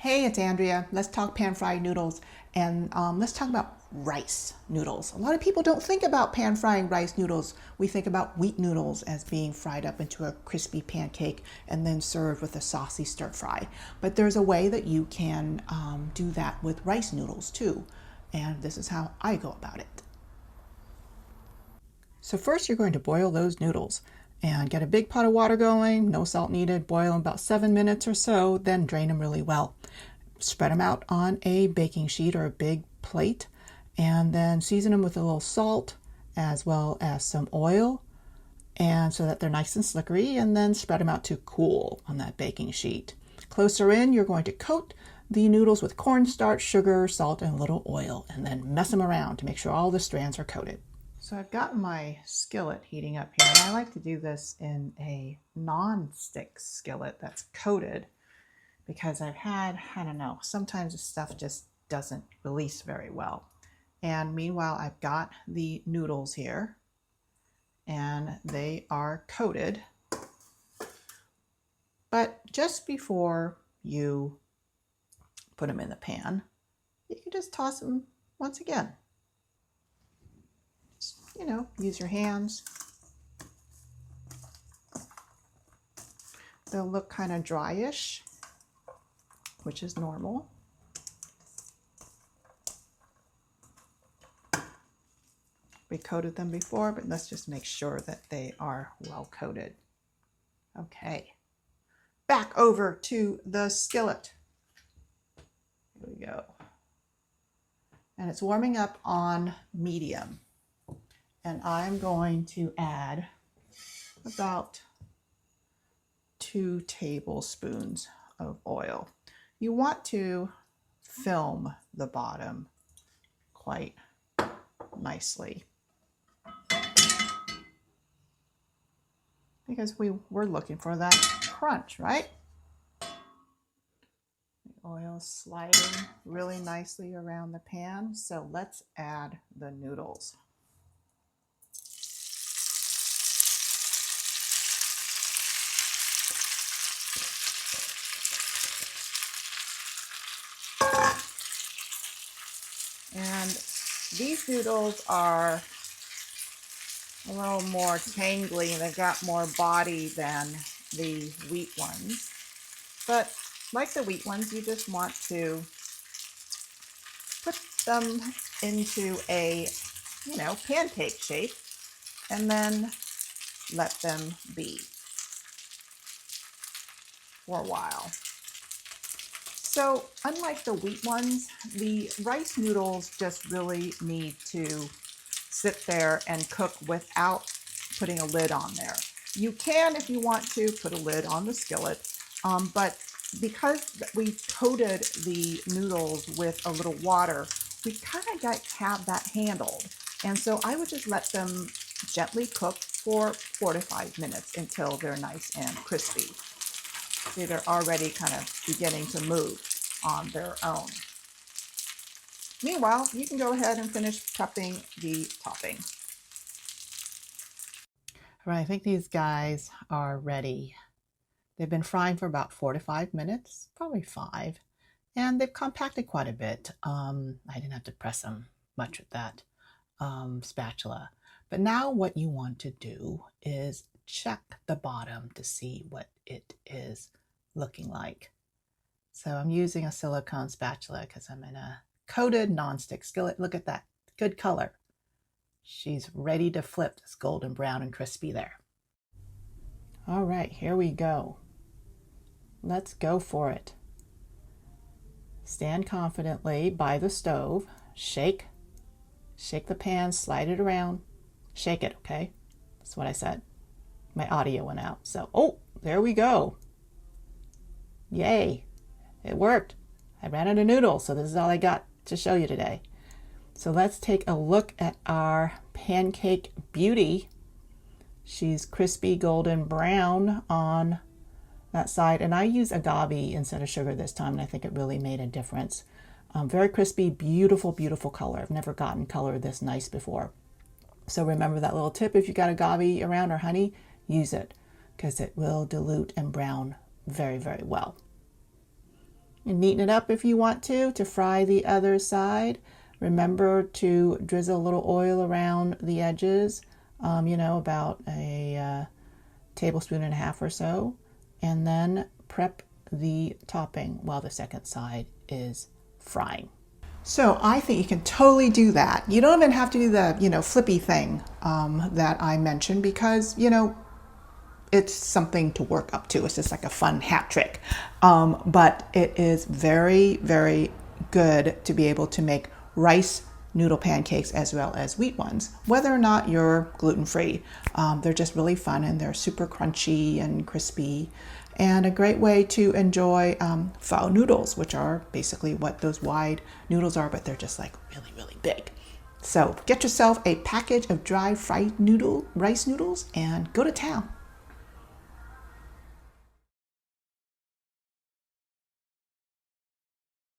Hey, it's Andrea. Let's talk pan-fried noodles and let's talk about rice noodles. A lot of people don't think about pan-frying rice noodles. We think about wheat noodles as being fried up into a crispy pancake and then served with a saucy stir fry. But there's a way that you can do that with rice noodles too. And this is how I go about it. So first you're going to boil those noodles and get a big pot of water going, no salt needed, boil them about 7 minutes or so, then drain them really well. Spread them out on a baking sheet or a big plate and then season them with a little salt as well as some oil, and so that they're nice and slickery, and then spread them out to cool on that baking sheet. Closer in, you're going to coat the noodles with cornstarch, sugar, salt, and a little oil, and then mess them around to make sure all the strands are coated. So I've got my skillet heating up here, and I like to do this in a non-stick skillet that's coated because I've had, I don't know, sometimes the stuff just doesn't release very well. And meanwhile, I've got the noodles here and they are coated. But just before you put them in the pan, you can just toss them once again. You know, use your hands. They'll look kind of dryish, which is normal. We coated them before, but let's just make sure that they are well coated. Okay, back over to the skillet. Here we go. And it's warming up on medium. And I'm going to add about 2 tablespoons of oil. You want to film the bottom quite icely because we're looking for that crunch, right? The oil sliding really nicely around the pan. So let's add the noodles. And these noodles are a little more tangly. They've got more body than the wheat ones. But like the wheat ones, you just want to put them into a, pancake shape and then let them be for a while. So unlike the wheat ones, the rice noodles just really need to sit there and cook without putting a lid on there. You can, if you want to, put a lid on the skillet, but because we coated the noodles with a little water, we kind of have that handled. And so I would just let them gently cook for 4 to 5 minutes until they're nice and crispy. See, they're already kind of beginning to move on their own. Meanwhile, you can go ahead and finish prepping the topping. All right, I think these guys are ready. They've been frying for about 4 to 5 minutes, probably 5, and they've compacted quite a bit. I didn't have to press them much with that spatula. But now what you want to do is check the bottom to see what it is looking like. So I'm using a silicone spatula because I'm in a coated nonstick skillet. Look at that, good color. She's ready to flip, this golden brown and crispy there. All right, here we go. Let's go for it. Stand confidently by the stove, shake the pan, slide it around, shake it, okay? That's what I said. My audio went out, so, oh, there we go. Yay. It worked. I ran out of noodles, so this is all I got to show you today. So let's take a look at our pancake beauty. She's crispy golden brown on that side, and I use agave instead of sugar this time, and I think it really made a difference. Very crispy, beautiful, beautiful color. I've never gotten color this nice before. So remember that little tip, if you got agave around or honey, use it because it will dilute and brown very, very well. And neaten it up if you want to fry the other side. Remember to drizzle a little oil around the edges, about a tablespoon and a half or so, and then prep the topping while the second side is frying. So I think you can totally do that. You don't even have to do the, flippy thing that I mentioned because, it's something to work up to. It's just like a fun hat trick. But it is very, very good to be able to make rice noodle pancakes as well as wheat ones, whether or not you're gluten-free. They're just really fun and they're super crunchy and crispy, and a great way to enjoy pho noodles, which are basically what those wide noodles are, but they're just like really, really big. So get yourself a package of dry fried rice noodles and go to town.